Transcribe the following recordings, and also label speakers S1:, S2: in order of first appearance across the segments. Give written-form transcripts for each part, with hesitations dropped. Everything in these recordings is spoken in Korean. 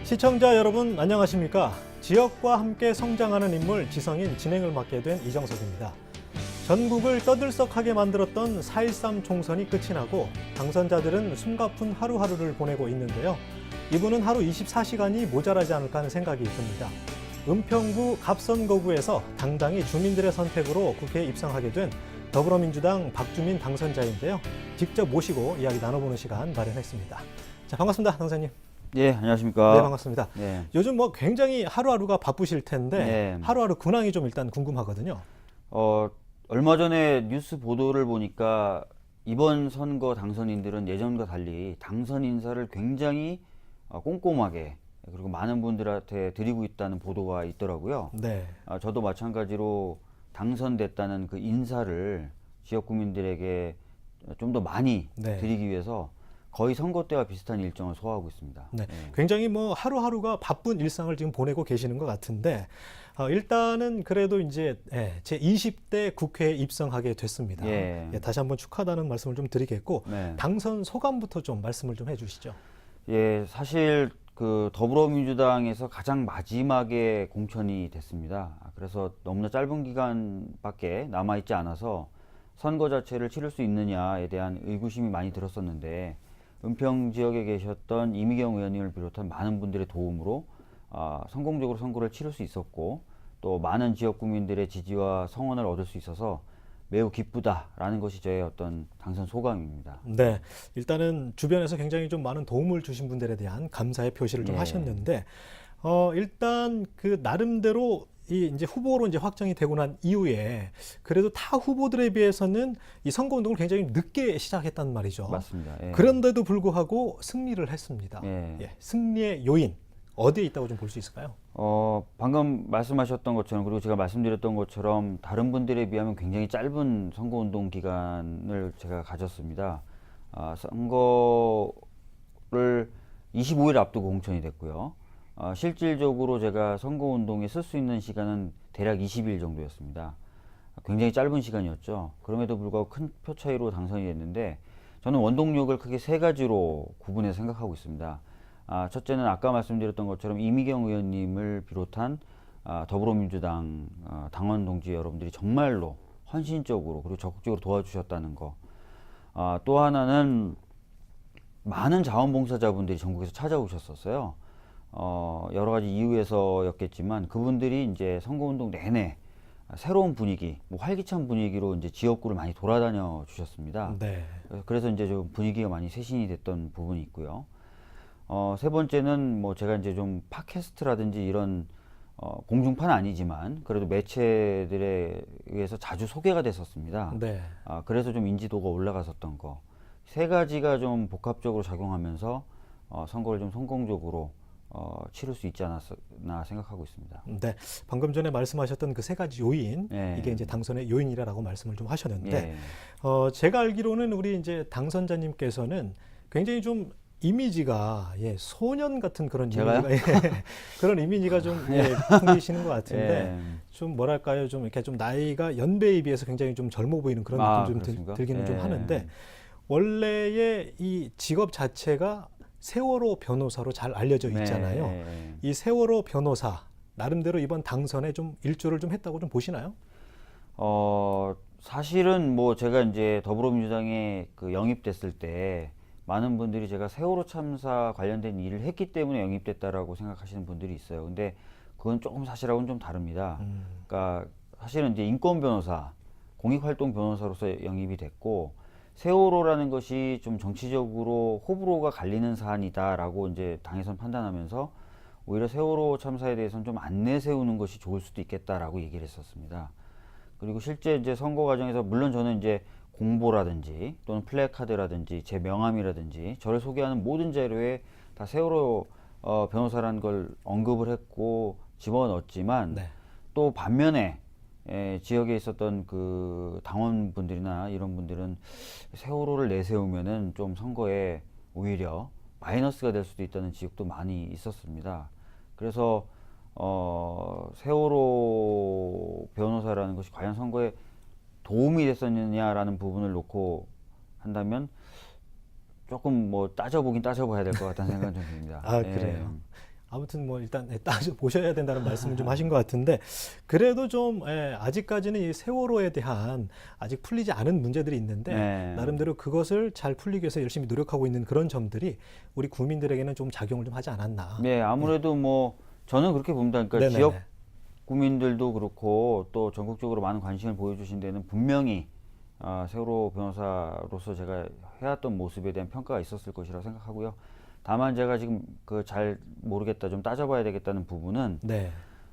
S1: 시청자 여러분 안녕하십니까? 지역과 함께 성장하는 인물 지성인 진행을 맡게 된 이정석입니다. 전국을 떠들썩하게 만들었던 4.13 총선이 끝이 나고 당선자들은 숨가쁜 하루하루를 보내고 있는데요. 이분은 하루 24시간이 모자라지 않을까 하는 생각이 듭니다. 은평구 갑선거구에서 당당히 주민들의 선택으로 국회에 입성하게 된 더불어민주당 박주민 당선자인데요. 직접 모시고 이야기 나눠보는 시간 마련했습니다. 자, 반갑습니다, 당선님.
S2: 예, 안녕하십니까.
S1: 네, 반갑습니다.
S2: 네.
S1: 요즘 뭐 굉장히 하루하루가 바쁘실 텐데
S2: 네.
S1: 하루하루 근황이 좀 일단 궁금하거든요.
S2: 얼마 전에 뉴스 보도를 보니까 이번 선거 당선인들은 예전과 달리 당선 인사를 굉장히 꼼꼼하게 그리고 많은 분들한테 드리고 있다는 보도가 있더라고요.
S1: 네.
S2: 저도 마찬가지로 당선됐다는 그 인사를 지역 구민들에게 좀 더 많이
S1: 네.
S2: 드리기 위해서 거의 선거 때와 비슷한 일정을 소화하고 있습니다.
S1: 네.
S2: 예.
S1: 굉장히 뭐 하루하루가 바쁜 일상을 지금 보내고 계시는 것 같은데 일단은 그래도 이제 제 20대 국회에 입성하게 됐습니다.
S2: 예.
S1: 다시 한번 축하하다는 말씀을 좀 드리겠고
S2: 네.
S1: 당선 소감부터 좀 말씀을 좀 해주시죠.
S2: 예, 사실 그 더불어민주당에서 가장 마지막에 공천이 됐습니다. 그래서 너무나 짧은 기간밖에 남아있지 않아서 선거 자체를 치를 수 있느냐에 대한 의구심이 많이 들었었는데 은평 지역에 계셨던 이미경 의원님을 비롯한 많은 분들의 도움으로 성공적으로 선거를 치를 수 있었고 또 많은 지역 구민들의 지지와 성원을 얻을 수 있어서 매우 기쁘다라는 것이 저의 어떤 당선 소감입니다.
S1: 네, 일단은 주변에서 굉장히 좀 많은 도움을 주신 분들에 대한 감사의 표시를 좀
S2: 예.
S1: 하셨는데 일단 그 나름대로 이 이제 후보로 이제 확정이 되고 난 이후에 그래도 타 후보들에 비해서는 이 선거 운동을 굉장히 늦게 시작했단 말이죠.
S2: 맞습니다. 예.
S1: 그런데도 불구하고 승리를 했습니다.
S2: 예.
S1: 승리의 요인 어디에 있다고 좀 볼 수 있을까요?
S2: 방금 말씀하셨던 것처럼 그리고 제가 말씀드렸던 것처럼 다른 분들에 비하면 굉장히 짧은 선거운동 기간을 제가 가졌습니다. 선거를 25일 앞두고 공천이 됐고요. 실질적으로 제가 선거운동에 쓸 수 있는 시간은 대략 20일 정도였습니다. 굉장히 짧은 시간이었죠. 그럼에도 불구하고 큰 표 차이로 당선이 됐는데 저는 원동력을 크게 세 가지로 구분해서 생각하고 있습니다. 첫째는 아까 말씀드렸던 것처럼 이미경 의원님을 비롯한 더불어민주당 당원 동지 여러분들이 정말로 헌신적으로 그리고 적극적으로 도와주셨다는 거. 또 하나는 많은 자원봉사자분들이 전국에서 찾아오셨었어요. 여러 가지 이유에서였겠지만 그분들이 이제 선거운동 내내 새로운 분위기, 뭐 활기찬 분위기로 이제 지역구를 많이 돌아다녀 주셨습니다.
S1: 네.
S2: 그래서 이제 좀 분위기가 많이 쇄신이 됐던 부분이 있고요. 세 번째는 뭐 제가 이제 좀 팟캐스트라든지 이런 공중파는 아니지만 그래도 매체들에 의해서 자주 소개가 됐었습니다.
S1: 네.
S2: 그래서 좀 인지도가 올라갔었던 거. 세 가지가 좀 복합적으로 작용하면서 선거를 좀 성공적으로 치를 수 있지 않았나 생각하고 있습니다.
S1: 네, 방금 전에 말씀하셨던 그 세 가지 요인,
S2: 예.
S1: 이게 이제 당선의 요인이라고 말씀을 좀 하셨는데,
S2: 예.
S1: 제가 알기로는 우리 이제 당선자님께서는 굉장히 좀 이미지가 소년 같은 그런
S2: 제가요?
S1: 이미지가 그런 이미지가 좀 풍기시는 것 같은데,
S2: 예.
S1: 좀 뭐랄까요, 좀 이렇게 좀 나이가 연배에 비해서 굉장히 좀 젊어 보이는 그런 느낌 좀
S2: 그렇습니까?
S1: 들기는 좀
S2: 예.
S1: 하는데, 원래의 이 직업 자체가 세월호 변호사로 잘 알려져 있잖아요.
S2: 네.
S1: 이 세월호 변호사 나름대로 이번 당선에 좀 일조를 좀 했다고 좀 보시나요?
S2: 사실은 뭐 제가 이제 더불어민주당에 그 영입됐을 때 많은 분들이 제가 세월호 참사 관련된 일을 했기 때문에 영입됐다라고 생각하시는 분들이 있어요. 근데 그건 조금 사실하고는 좀 다릅니다. 그러니까 사실은 이제 인권 변호사, 공익활동 변호사로서 영입이 됐고 세월호라는 것이 좀 정치적으로 호불호가 갈리는 사안이다라고 이제 당에선 판단하면서 오히려 세월호 참사에 대해서는 좀 안 내세우는 것이 좋을 수도 있겠다라고 얘기를 했었습니다. 그리고 실제 이제 선거 과정에서 물론 저는 이제 공보라든지 또는 플래카드라든지 제 명함이라든지 저를 소개하는 모든 자료에 다 세월호 변호사라는 걸 언급을 했고 집어넣었지만
S1: 네.
S2: 또 반면에 지역에 있었던 그 당원분들이나 이런 분들은 세월호를 내세우면은 좀 선거에 오히려 마이너스가 될 수도 있다는 지적도 많이 있었습니다. 그래서 세월호 변호사라는 것이 과연 선거에 도움이 됐었느냐라는 부분을 놓고 한다면 조금 뭐 따져보긴 따져봐야 될 것 같다는 생각은 좀 듭니다.
S1: 아, 그래요. 아무튼 뭐 일단 따져 보셔야 된다는 말씀을 좀 하신 것 같은데 그래도 좀 아직까지는 이 세월호에 대한 아직 풀리지 않은 문제들이 있는데
S2: 네.
S1: 나름대로 그것을 잘 풀리기 위해서 열심히 노력하고 있는 그런 점들이 우리 국민들에게는 좀 작용을 좀 하지 않았나.
S2: 네, 아무래도 뭐 저는 그렇게 봅니다. 그러니까
S1: 네네네.
S2: 지역 국민들도 그렇고 또 전국적으로 많은 관심을 보여주신 데는 분명히 세월호 변호사로서 제가 해왔던 모습에 대한 평가가 있었을 것이라고 생각하고요. 다만 제가 지금 그 잘 모르겠다, 좀 따져봐야 되겠다는 부분은
S1: 네.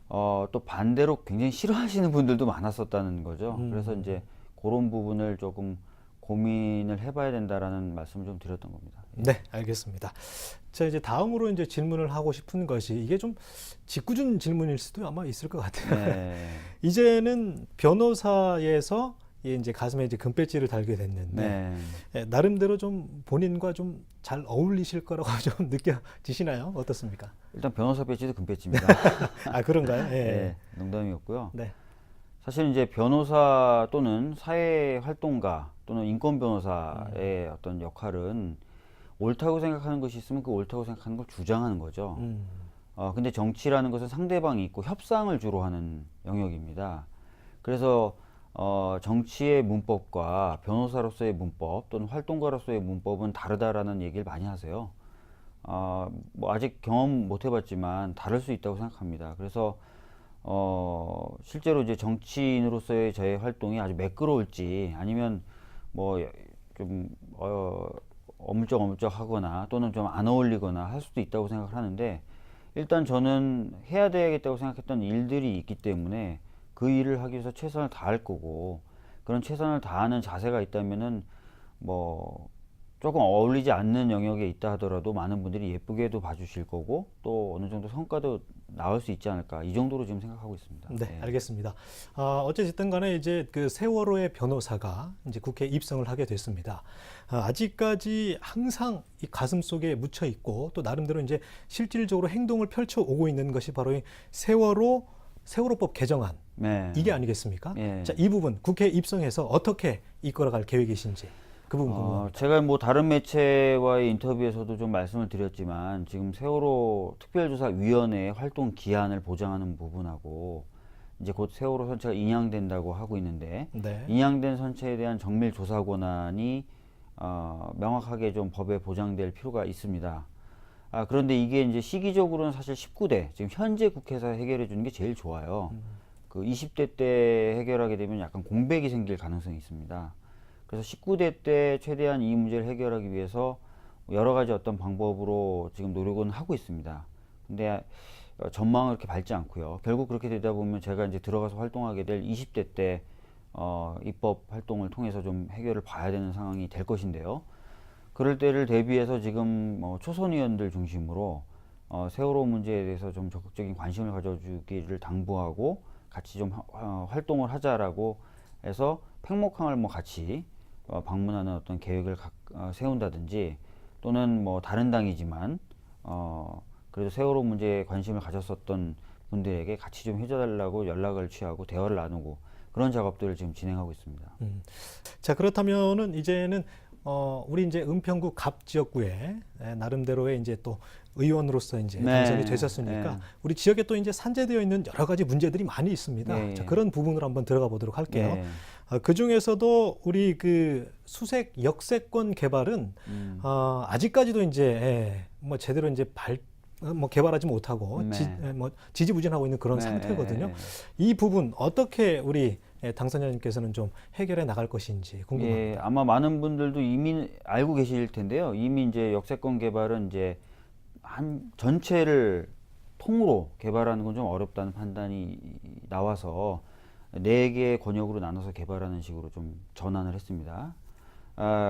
S2: 또 반대로 굉장히 싫어하시는 분들도 많았었다는 거죠.
S1: 음.
S2: 그래서 이제 그런 부분을 조금 고민을 해봐야 된다라는 말씀을 좀 드렸던 겁니다.
S1: 네, 알겠습니다. 자, 이제 다음으로 이제 질문을 하고 싶은 것이 이게 좀 짓궂은 질문일 수도 아마 있을 것 같아요.
S2: 네.
S1: 이제는 변호사에서 이제 가슴에 이제 금배지를 달게 됐는데
S2: 네.
S1: 나름대로 좀 본인과 좀 잘 어울리실 거라고 좀 느껴지시나요? 어떻습니까?
S2: 일단 변호사 배지도 금배지입니다.
S1: 아, 그런가요? 예.
S2: 네, 농담이었고요.
S1: 네.
S2: 사실 이제 변호사 또는 사회 활동가 또는 인권 변호사의 어떤 역할은 옳다고 생각하는 것이 있으면 그 옳다고 생각하는 걸 주장하는 거죠. 근데 정치라는 것은 상대방이 있고 협상을 주로 하는 영역입니다. 그래서 정치의 문법과 변호사로서의 문법 또는 활동가로서의 문법은 다르다라는 얘기를 많이 하세요. 뭐 아직 경험 못 해봤지만 다를 수 있다고 생각합니다. 그래서 실제로 이제 정치인으로서의 저의 활동이 아주 매끄러울지 아니면 뭐 좀 어물쩍어물쩍 하거나 또는 좀 안 어울리거나 할 수도 있다고 생각을 하는데 일단 저는 해야 되겠다고 생각했던 일들이 있기 때문에 그 일을 하기 위해서 최선을 다할 거고 그런 최선을 다하는 자세가 있다면은 뭐 조금 어울리지 않는 영역에 있다 하더라도 많은 분들이 예쁘게도 봐주실 거고 또 어느 정도 성과도 나올 수 있지 않을까 이 정도로 지금 생각하고 있습니다.
S1: 네, 알겠습니다. 어쨌든 간에 이제 그 세월호의 변호사가 이제 국회에 입성을 하게 됐습니다. 아직까지 항상 이 가슴 속에 묻혀 있고 또 나름대로 이제 실질적으로 행동을 펼쳐 오고 있는 것이 바로 이 세월호법 개정안
S2: 네.
S1: 이게 아니겠습니까?
S2: 예.
S1: 자, 이 부분 국회에 입성해서 어떻게 이끌어갈 계획이신지 그 부분 궁금합니다.
S2: 제가 뭐 다른 매체와의 인터뷰에서도 좀 말씀을 드렸지만 지금 세월호 특별조사위원회의 활동 기한을 보장하는 부분하고 이제 곧 세월호 선체가 인양된다고 하고 있는데
S1: 네.
S2: 인양된 선체에 대한 정밀 조사 권한이 명확하게 좀 법에 보장될 필요가 있습니다. 그런데 이게 이제 시기적으로는 사실 19대 지금 현재 국회에서 해결해 주는 게 제일 좋아요. 그 20대 때 해결하게 되면 약간 공백이 생길 가능성이 있습니다. 그래서 19대 때 최대한 이 문제를 해결하기 위해서 여러 가지 어떤 방법으로 지금 노력은 하고 있습니다. 근데 전망은 그렇게 밝지 않고요. 결국 그렇게 되다 보면 제가 이제 들어가서 활동하게 될 20대 때 입법 활동을 통해서 좀 해결을 봐야 되는 상황이 될 것인데요. 그럴 때를 대비해서 지금 초선 의원들 중심으로 세월호 문제에 대해서 좀 적극적인 관심을 가져주기를 당부하고 같이 좀 활동을 하자라고 해서 팽목항을 뭐 같이 방문하는 어떤 계획을 세운다든지 또는 뭐 다른 당이지만 그래도 세월호 문제에 관심을 가졌었던 분들에게 같이 좀 해줘달라고 연락을 취하고 대화를 나누고 그런 작업들을 지금 진행하고 있습니다.
S1: 자, 그렇다면은 이제는 우리 이제 은평구 갑 지역구에 나름대로의 이제 또 의원으로서 이제 당선이 되셨으니까
S2: 네.
S1: 우리 지역에 또 이제 산재되어 있는 여러 가지 문제들이 많이 있습니다.
S2: 네.
S1: 자, 그런 부분으로 한번 들어가 보도록 할게요.
S2: 네.
S1: 그 중에서도 우리 그 수색 역세권 개발은 아직까지도 이제 뭐 제대로 이제 뭐 개발하지 못하고
S2: 네.
S1: 뭐 지지부진하고 있는 그런
S2: 네.
S1: 상태거든요. 이 부분 어떻게 우리 당선자님께서는 좀 해결해 나갈 것인지 궁금합니다.
S2: 예, 아마 많은 분들도 이미 알고 계실 텐데요. 이미 이제 역세권 개발은 이제 한 전체를 통으로 개발하는 건 좀 어렵다는 판단이 나와서 4개의 권역으로 나눠서 개발하는 식으로 좀 전환을 했습니다.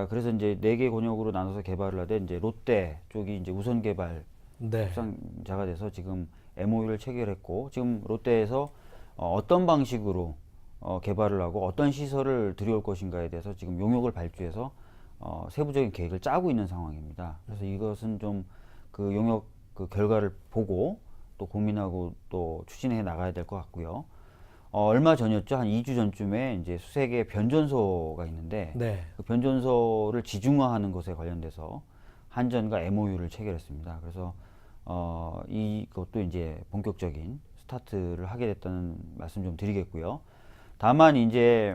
S2: 그래서 이제 4개 권역으로 나눠서 개발을 하되 이제 롯데 쪽이 이제 우선 개발
S1: 네.
S2: 협상자가 돼서 지금 MOU를 체결했고 지금 롯데에서 어떤 방식으로 개발을 하고 어떤 시설을 들여올 것인가에 대해서 지금 용역을 발주해서 세부적인 계획을 짜고 있는 상황입니다. 그래서 이것은 좀 그 용역 그 결과를 보고 또 고민하고 또 추진해 나가야 될 것 같고요. 얼마 전이었죠. 한 2주 전쯤에 이제 수색의 변전소가 있는데
S1: 네.
S2: 그 변전소를 지중화하는 것에 관련돼서 한전과 MOU를 체결했습니다. 그래서 이것도 이제 본격적인 스타트를 하게 됐다는 말씀 좀 드리겠고요. 다만 이제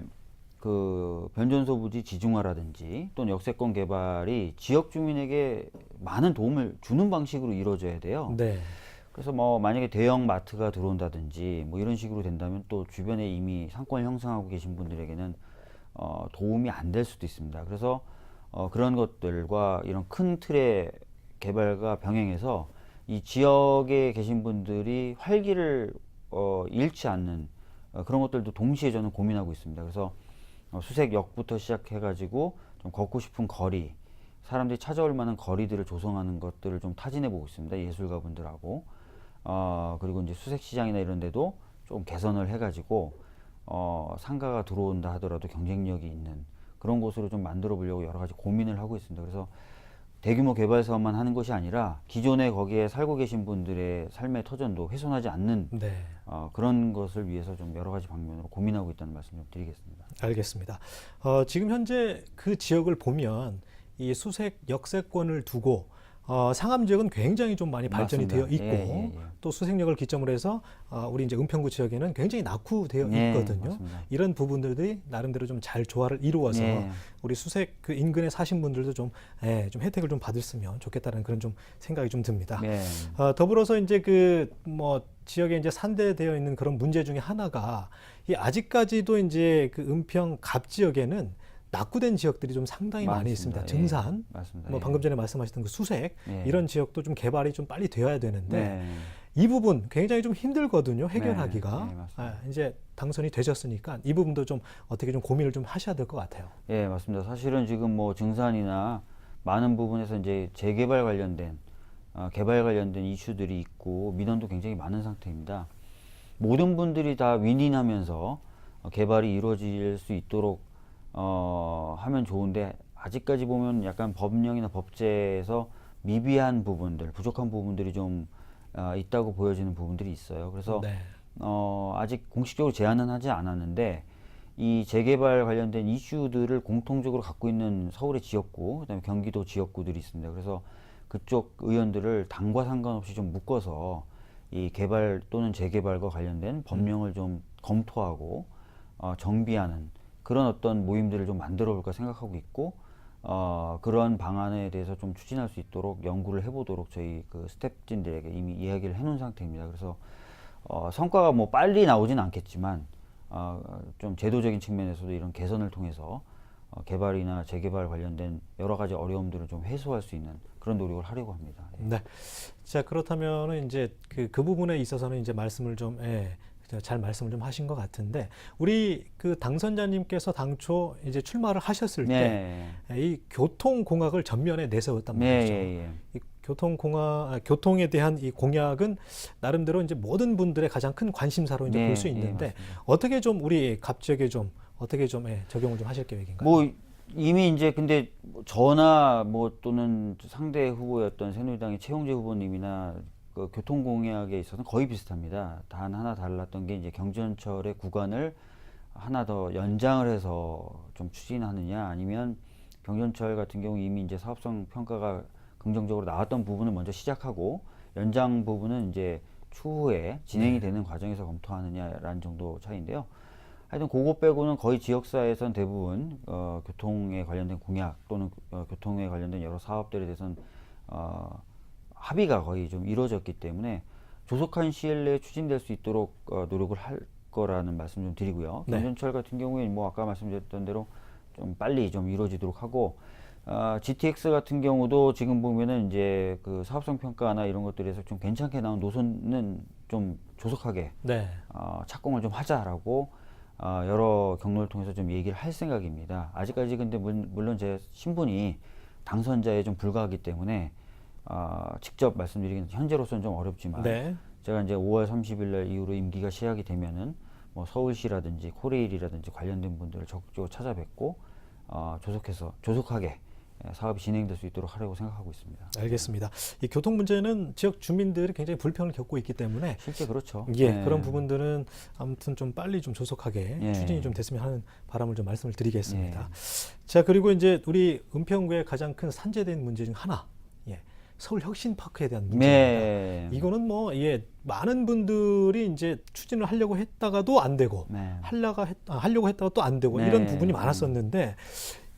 S2: 그 변전소 부지 지중화라든지 또는 역세권 개발이 지역 주민에게 많은 도움을 주는 방식으로 이루어져야 돼요.
S1: 네.
S2: 그래서 뭐 만약에 대형 마트가 들어온다든지 뭐 이런 식으로 된다면 또 주변에 이미 상권을 형성하고 계신 분들에게는 도움이 안 될 수도 있습니다. 그래서 그런 것들과 이런 큰 틀의 개발과 병행해서 이 지역에 계신 분들이 활기를 잃지 않는 그런 것들도 동시에 저는 고민하고 있습니다. 그래서 수색역부터 시작해가지고 좀 걷고 싶은 거리, 사람들이 찾아올 만한 거리들을 조성하는 것들을 좀 타진해 보고 있습니다. 예술가분들하고. 그리고 이제 수색시장이나 이런 데도 좀 개선을 해가지고, 상가가 들어온다 하더라도 경쟁력이 있는 그런 곳으로 좀 만들어 보려고 여러 가지 고민을 하고 있습니다. 그래서 대규모 개발 사업만 하는 것이 아니라 기존에 거기에 살고 계신 분들의 삶의 터전도 훼손하지 않는
S1: 네.
S2: 그런 것을 위해서 좀 여러 가지 방면으로 고민하고 있다는 말씀 좀 드리겠습니다.
S1: 알겠습니다. 지금 현재 그 지역을 보면 이 수색 역세권을 두고 상암 지역은 굉장히 좀 많이 발전이
S2: 맞습니다.
S1: 되어 있고 또 수색역을 기점으로 해서 우리 이제 은평구 지역에는 굉장히 낙후되어 있거든요.
S2: 맞습니다.
S1: 이런 부분들이 나름대로 좀 잘 조화를 이루어서 우리 수색 그 인근에 사신 분들도 좀 혜택을 좀 받았으면 좋겠다는 그런 좀 생각이 좀 듭니다. 더불어서 이제 그 뭐 지역에 이제 산대되어 있는 그런 문제 중에 하나가 이 아직까지도 이제 그 은평 갑 지역에는 낙후된 지역들이 좀 상당히 많이 있습니다. 증산,
S2: 맞습니다.
S1: 뭐 방금 전에 말씀하셨던 그 수색 이런 지역도 좀 개발이 좀 빨리 되어야 되는데
S2: 네.
S1: 이 부분 굉장히 좀 힘들거든요. 해결하기가.
S2: 네, 맞습니다.
S1: 이제 당선이 되셨으니까 이 부분도 좀 어떻게 좀 고민을 좀 하셔야 될 것 같아요.
S2: 예, 맞습니다. 사실은 지금 뭐 증산이나 많은 부분에서 이제 재개발 관련된 개발 관련된 이슈들이 있고 민원도 굉장히 많은 상태입니다. 모든 분들이 다 윈윈하면서 개발이 이루어질 수 있도록 하면 좋은데 아직까지 보면 약간 법령이나 법제에서 미비한 부분들, 부족한 부분들이 좀 있다고 보여지는 부분들이 있어요. 그래서
S1: 네.
S2: 아직 공식적으로 제안은 하지 않았는데 이 재개발 관련된 이슈들을 공통적으로 갖고 있는 서울의 지역구, 그다음에 경기도 지역구들이 있습니다. 그래서 그쪽 의원들을 당과 상관없이 좀 묶어서 이 개발 또는 재개발과 관련된 법령을 좀 검토하고 정비하는 그런 어떤 모임들을 좀 만들어 볼까 생각하고 있고 그런 방안에 대해서 좀 추진할 수 있도록 연구를 해보도록 저희 그 스태프진들에게 이미 이야기를 해놓은 상태입니다. 그래서 성과가 뭐 빨리 나오진 않겠지만 좀 제도적인 측면에서도 이런 개선을 통해서 개발이나 재개발 관련된 여러 가지 어려움들을 좀 해소할 수 있는 그런 노력을 하려고 합니다.
S1: 네. 자, 그렇다면은 이제 그 부분에 있어서는 이제 말씀을 좀 잘 말씀을 좀 하신 것 같은데 우리 그 당선자님께서 당초 이제 출마를 하셨을 때 이 교통공약을 전면에 내세웠단 말이죠. 이 교통에 대한 이 공약은 나름대로 이제 모든 분들의 가장 큰 관심사로 이제 볼 수 있는데 어떻게 좀 우리 갑 지역에 좀 어떻게 좀 적용을 좀 하실 계획인가요?
S2: 뭐 이미 이제 근데 저나 뭐 또는 상대 후보였던 새누리당의 최용재 후보님이나 그 교통 공약에 있어서는 거의 비슷합니다. 단 하나 달랐던 게 이제 경전철의 구간을 하나 더 연장을 해서 좀 추진하느냐 아니면 경전철 같은 경우 이미 이제 사업성 평가가 긍정적으로 나왔던 부분을 먼저 시작하고 연장 부분은 이제 추후에 진행이 되는 과정에서 검토하느냐라는 정도 차이인데요. 하여튼 그거 빼고는 거의 지역사회에서는 대부분 교통에 관련된 공약 또는 교통에 관련된 여러 사업들에 대해서는 합의가 거의 좀 이루어졌기 때문에 조속한 시일 내에 추진될 수 있도록 노력을 할 거라는 말씀 좀 드리고요. 경전철 같은 경우에 뭐 아까 말씀드렸던 대로 좀 빨리 좀 이루어지도록 하고 GTX 같은 경우도 지금 보면은 이제 그 사업성 평가나 이런 것들에서 좀 괜찮게 나온 노선은 좀 조속하게 착공을 좀 하자라고 여러 경로를 통해서 좀 얘기를 할 생각입니다. 아직까지 근데 물론 제 신분이 당선자에 좀 불과하기 때문에 직접 말씀드리기는 현재로서는 좀 어렵지만 제가 이제 5월 30일 날 이후로 임기가 시작이 되면은 뭐 서울시라든지 코레일이라든지 관련된 분들을 적극적으로 찾아뵙고 조속하게 사업이 진행될 수 있도록 하려고 생각하고 있습니다.
S1: 알겠습니다. 이 교통 문제는 지역 주민들이 굉장히 불평을 겪고 있기 때문에
S2: 실제 그렇죠.
S1: 그런 부분들은 아무튼 좀 빨리 좀 조속하게 추진이 좀 됐으면 하는 바람을 좀 말씀을 드리겠습니다. 자, 그리고 이제 우리 은평구의 가장 큰 산재된 문제 중 하나, 서울 혁신파크에 대한 문제입니다.
S2: 네.
S1: 이거는 뭐 예, 많은 분들이 이제 추진을 하려고 했다가도 안 되고
S2: 네.
S1: 하려고 했다가 또 안 되고
S2: 네.
S1: 이런 부분이 많았었는데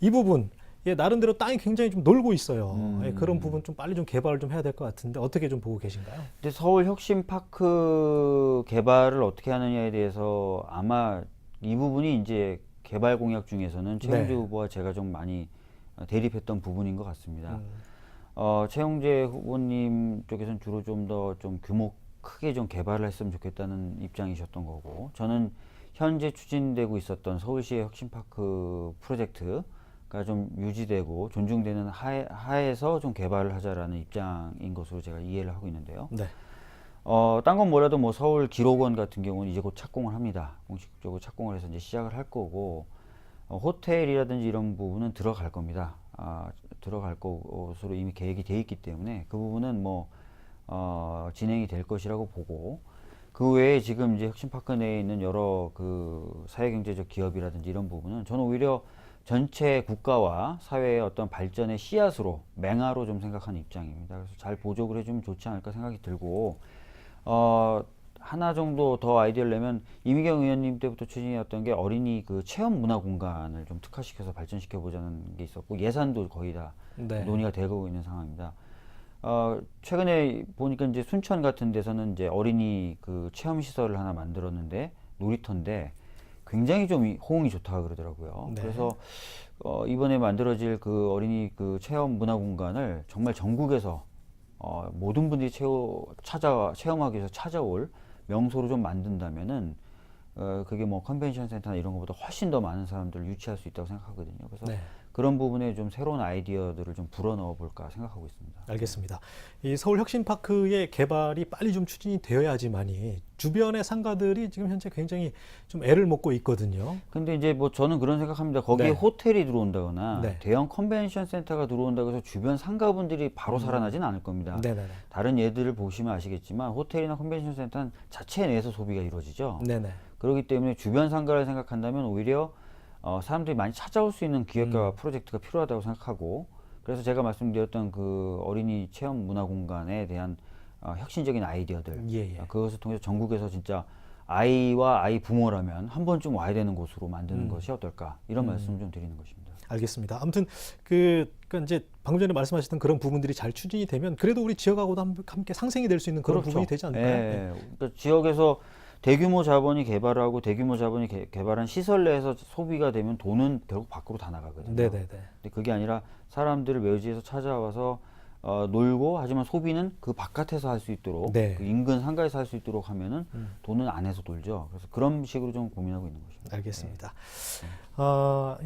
S1: 이 부분 예, 나름대로 땅이 굉장히 좀 놀고 있어요. 예, 그런 부분 좀 빨리 좀 개발을 좀 해야 될 것 같은데 어떻게 좀 보고 계신가요?
S2: 근데 서울 혁신파크 개발을 어떻게 하느냐에 대해서 아마 이 부분이 이제 개발 공약 중에서는 최용재
S1: 네.
S2: 후보와 제가 좀 많이 대립했던 부분인 것 같습니다.
S1: 음,
S2: 최용재 후보님 쪽에서는 주로 좀 더 좀 규모 크게 좀 개발을 했으면 좋겠다는 입장이셨던 거고, 저는 현재 추진되고 있었던 서울시의 혁신파크 프로젝트가 좀 유지되고 존중되는 하에서 좀 개발을 하자라는 입장인 것으로 제가 이해를 하고 있는데요.
S1: 네.
S2: 딴 건 뭐라도 뭐 서울 기록원 같은 경우는 이제 곧 착공을 합니다. 공식적으로 착공을 해서 이제 시작을 할 거고, 호텔이라든지 이런 부분은 들어갈 겁니다. 들어갈 것으로 이미 계획이 돼 있기 때문에 그 부분은 뭐 진행이 될 것이라고 보고, 그 외에 지금 이제 혁신파크 내에 있는 여러 그 사회경제적 기업이라든지 이런 부분은 저는 오히려 전체 국가와 사회의 어떤 발전의 씨앗으로 맹아로 좀 생각하는 입장입니다. 그래서 잘 보조를 해주면 좋지 않을까 생각이 들고, 하나 정도 더 아이디어를 내면 이미경 의원님 때부터 추진이었던 게 어린이 그 체험 문화 공간을 좀 특화시켜서 발전시켜 보자는 게 있었고, 예산도 거의 다
S1: 네.
S2: 논의가 되고 있는 상황입니다. 최근에 보니까 이제 순천 같은 데서는 이제 어린이 그 체험 시설을 하나 만들었는데, 놀이터인데 굉장히 좀 호응이 좋다 그러더라고요.
S1: 네.
S2: 그래서 이번에 만들어질 그 어린이 그 체험 문화 공간을 정말 전국에서 모든 분들이 체험하기 위해서 찾아올 명소로 좀 만든다면은 그게 뭐 컨벤션 센터나 이런 것보다 훨씬 더 많은 사람들을 유치할 수 있다고 생각하거든요. 그래서
S1: 네.
S2: 그런 부분에 좀 새로운 아이디어들을 좀 불어넣어 볼까 생각하고 있습니다.
S1: 알겠습니다. 이 서울 혁신파크의 개발이 빨리 좀 추진이 되어야지만이 주변의 상가들이 지금 현재 굉장히 좀 애를 먹고 있거든요.
S2: 근데 이제 뭐 저는 그런 생각합니다. 거기에
S1: 네.
S2: 호텔이 들어온다거나
S1: 네.
S2: 대형 컨벤션 센터가 들어온다고 해서 주변 상가분들이 바로 살아나진 않을 겁니다.
S1: 네네네.
S2: 다른 예들을 보시면 아시겠지만 호텔이나 컨벤션 센터는 자체 내에서 소비가 이루어지죠.
S1: 네네.
S2: 그렇기 때문에 주변 상가를 생각한다면 오히려 사람들이 많이 찾아올 수 있는 기획과 프로젝트가 필요하다고 생각하고, 그래서 제가 말씀드렸던 그 어린이 체험 문화 공간에 대한 혁신적인 아이디어들,
S1: 예, 예.
S2: 그것을 통해서 전국에서 진짜 아이와 아이 부모라면 한 번쯤 와야 되는 곳으로 만드는 것이 어떨까, 이런 말씀을 좀 드리는 것입니다.
S1: 알겠습니다. 아무튼 그러니까 이제 방금 전에 말씀하셨던 그런 부분들이 잘 추진이 되면 그래도 우리 지역하고도 함께 상생이 될 수 있는 그런 부분이 되지 않을까요?
S2: 예, 그러니까 지역에서 대규모 자본이 개발하고 대규모 자본이 개발한 시설 내에서 소비가 되면 돈은 결국 밖으로 다 나가거든요.
S1: 네네네.
S2: 근데 그게 아니라 사람들을 외지에서 찾아와서 놀고, 하지만 소비는 그 바깥에서 할 수 있도록,
S1: 네.
S2: 그 인근 상가에서 할 수 있도록 하면은 돈은 안에서 돌죠. 그래서 그런 식으로 좀 고민하고 있는 것입니다.
S1: 알겠습니다.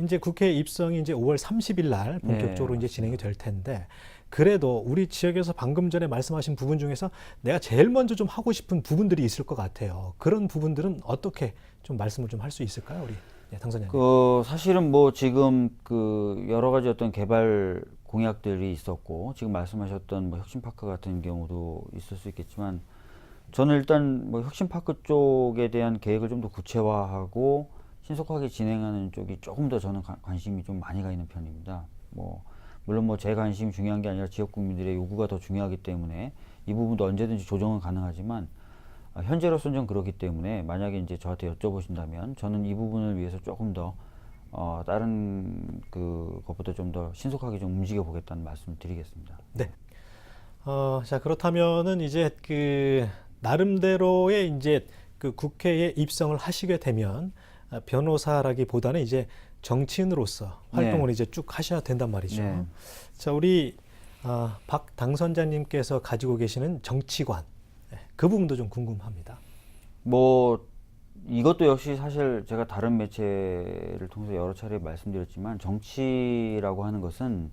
S1: 이제 국회 입성이 이제 5월 30일 날 본격적으로
S2: 네,
S1: 이제 진행이 될 텐데, 그래도 우리 지역에서 방금 전에 말씀하신 부분 중에서 내가 제일 먼저 좀 하고 싶은 부분들이 있을 것 같아요. 그런 부분들은 어떻게 좀 말씀을 좀 할 수 있을까요, 우리 당선자님?
S2: 사실은 뭐 지금 그 여러 가지 어떤 개발 공약들이 있었고, 지금 말씀하셨던 뭐 혁신파크 같은 경우도 있을 수 있겠지만, 저는 일단 뭐 혁신파크 쪽에 대한 계획을 좀 더 구체화하고 신속하게 진행하는 쪽이 조금 더 저는 관심이 좀 많이 가 있는 편입니다. 물론 뭐 제 관심이 중요한 게 아니라 지역 국민들의 요구가 더 중요하기 때문에 이 부분도 언제든지 조정은 가능하지만, 현재로서는 좀 그렇기 때문에 만약에 이제 저한테 여쭤보신다면 저는 이 부분을 위해서 조금 더 다른 그것보다 좀 더 신속하게 좀 움직여 보겠다는 말씀을 드리겠습니다.
S1: 네. 자, 그렇다면은 이제 그 나름대로의 이제 그 국회에 입성을 하시게 되면 변호사라기보다는 이제 정치인으로서 활동을
S2: 네.
S1: 이제 쭉 하셔야 된단 말이죠.
S2: 네.
S1: 자, 우리 박 당선자님께서 가지고 계시는 정치관, 그 부분도 좀 궁금합니다.
S2: 뭐 이것도 역시 사실 제가 다른 매체를 통해서 여러 차례 말씀드렸지만, 정치라고 하는 것은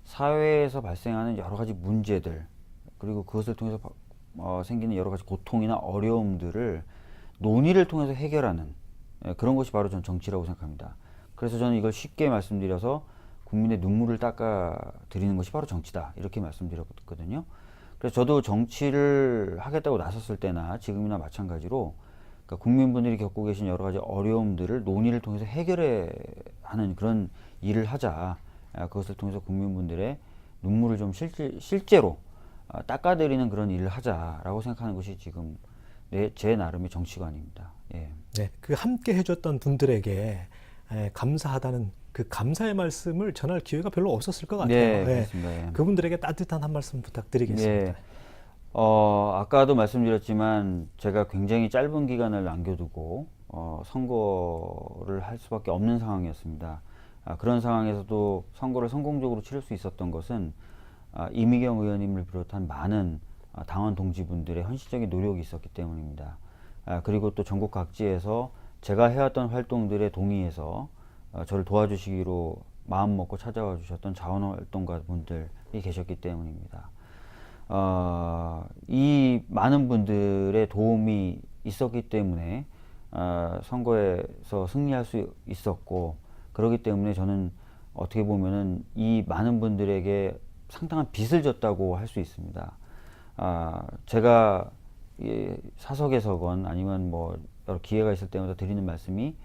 S2: 사회에서 발생하는 여러 가지 문제들, 그리고 그것을 통해서 생기는 여러 가지 고통이나 어려움들을 논의를 통해서 해결하는 그런 것이 바로 전 정치라고 생각합니다. 그래서 저는 이걸 쉽게 말씀드려서 국민의 눈물을 닦아 드리는 것이 바로 정치다, 이렇게 말씀드렸거든요. 그래서 저도 정치를 하겠다고 나섰을 때나 지금이나 마찬가지로, 그러니까 국민분들이 겪고 계신 여러 가지 어려움들을 논의를 통해서 해결해 하는 그런 일을 하자, 그것을 통해서 국민분들의 눈물을 좀 실제로 닦아드리는 그런 일을 하자라고 생각하는 것이 지금 제 나름의 정치관입니다. 예.
S1: 네, 그 함께 해줬던 분들에게 감사하다는 그 감사의 말씀을 전할 기회가 별로 없었을 것 같아요.
S2: 네, 그렇습니다. 예.
S1: 그분들에게 따뜻한 한 말씀 부탁드리겠습니다.
S2: 예. 아까도 말씀드렸지만 제가 굉장히 짧은 기간을 남겨두고 선거를 할 수밖에 없는 상황이었습니다. 그런 상황에서도 선거를 성공적으로 치를 수 있었던 것은 이미경 의원님을 비롯한 많은 당원 동지분들의 헌신적인 노력이 있었기 때문입니다. 그리고 또 전국 각지에서 제가 해왔던 활동들에 동의해서 저를 도와주시기로 마음 먹고 찾아와 주셨던 자원활동가 분들이 계셨기 때문입니다. 이 많은 분들의 도움이 있었기 때문에 선거에서 승리할 수 있었고, 그렇기 때문에 저는 어떻게 보면은 이 많은 분들에게 상당한 빚을 졌다고 할 수 있습니다. 제가 사석에서건 아니면 뭐 여러 기회가 있을 때마다 드리는 말씀이,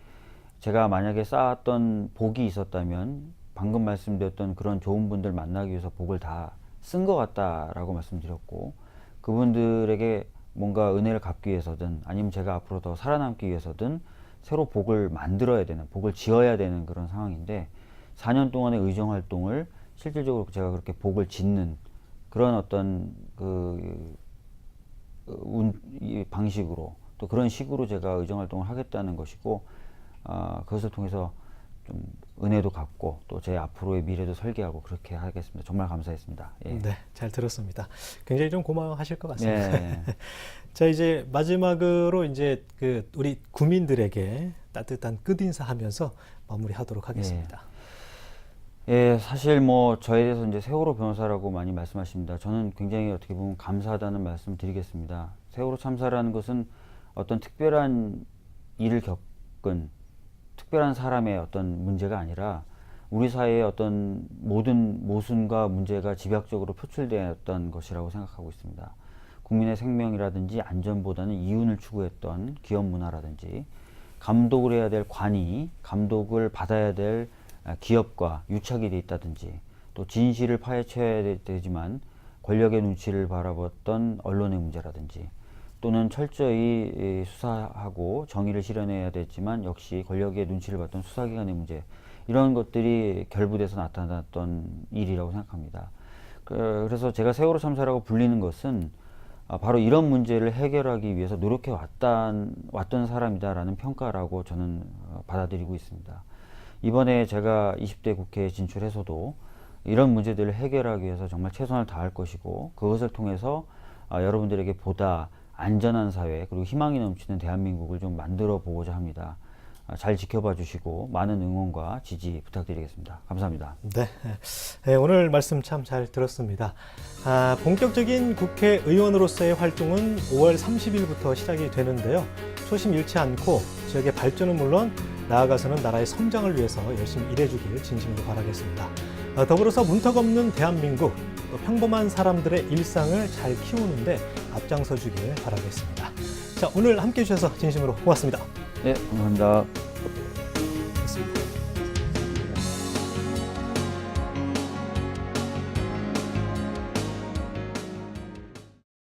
S2: 제가 만약에 쌓았던 복이 있었다면 방금 말씀드렸던 그런 좋은 분들 만나기 위해서 복을 다 쓴 것 같다라고 말씀드렸고, 그분들에게 뭔가 은혜를 갚기 위해서든 아니면 제가 앞으로 더 살아남기 위해서든 새로 복을 만들어야 되는, 복을 지어야 되는 그런 상황인데, 4년 동안의 의정 활동을 실질적으로 제가 그렇게 복을 짓는 그런 어떤 이 방식으로, 또 그런 식으로 제가 의정 활동을 하겠다는 것이고, 그것을 통해서 좀 은혜도 갚고 또 제 앞으로의 미래도 설계하고 그렇게 하겠습니다. 정말 감사했습니다. 예.
S1: 네, 잘 들었습니다. 굉장히 좀 고마워하실 것 같습니다.
S2: 네.
S1: 자, 이제 마지막으로 이제 우리 구민들에게 따뜻한 끝인사하면서 마무리하도록 하겠습니다.
S2: 예, 사실 뭐 저에 대해서 이제 세월호 변호사라고 많이 말씀하십니다. 저는 굉장히 어떻게 보면 감사하다는 말씀을 드리겠습니다. 세월호 참사라는 것은 어떤 특별한 일을 겪은 특별한 사람의 어떤 문제가 아니라 우리 사회의 어떤 모든 모순과 문제가 집약적으로 표출되었던 것이라고 생각하고 있습니다. 국민의 생명이라든지 안전보다는 이윤을 추구했던 기업 문화라든지, 감독을 해야 될 관이 감독을 받아야 될 기업과 유착이 돼 있다든지, 또 진실을 파헤쳐야 되지만 권력의 눈치를 바라봤던 언론의 문제라든지, 또는 철저히 수사하고 정의를 실현해야 되지만 역시 권력의 눈치를 봤던 수사기관의 문제, 이런 것들이 결부돼서 나타났던 일이라고 생각합니다. 그래서 제가 세월호 참사라고 불리는 것은 바로 이런 문제를 해결하기 위해서 노력해 왔던 사람이다라는 평가라고 저는 받아들이고 있습니다. 이번에 제가 20대 국회에 진출해서도 이런 문제들을 해결하기 위해서 정말 최선을 다할 것이고, 그것을 통해서 여러분들에게 보다 안전한 사회, 그리고 희망이 넘치는 대한민국을 좀 만들어 보고자 합니다. 잘 지켜봐 주시고 많은 응원과 지지 부탁드리겠습니다. 감사합니다.
S1: 네, 오늘 말씀 참 잘 들었습니다. 본격적인 국회의원으로서의 활동은 5월 30일부터 시작이 되는데요. 초심 잃지 않고 지역의 발전은 물론 나아가서는 나라의 성장을 위해서 열심히 일해주길 진심으로 바라겠습니다. 더불어서 문턱 없는 대한민국, 또 평범한 사람들의 일상을 잘 키우는데 앞장서 주길 바라겠습니다. 자, 오늘 함께해 주셔서 진심으로 고맙습니다.
S2: 네, 감사합니다.